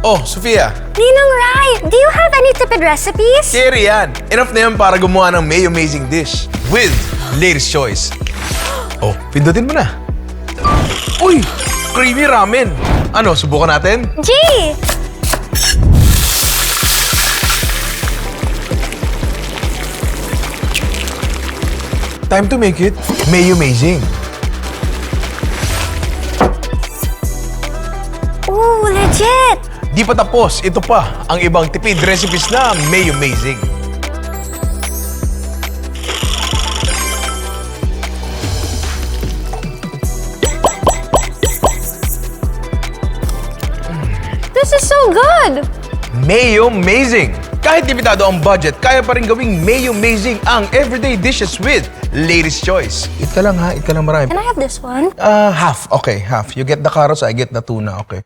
Oh, Sofia. Ninong Rai, do you have any tipid recipes? Carry yan. Enough na yan para gumawa ng Mayomazing dish with latest choice. Oh, pindutin mo na. Uy! Creamy ramen. Ano, subukan natin? G! Time to make it Mayomazing. Ooh, legit! Di pa tapos, ito pa ang ibang tipid recipes na Mayomazing. This is so good! Mayomazing! Kahit limitado ang budget, kaya pa rin gawing Mayomazing ang everyday dishes with latest choice. Ito lang ha, ito lang marami. Can I have this one? Half. Okay, half. You get the carrots, I get the tuna. Okay.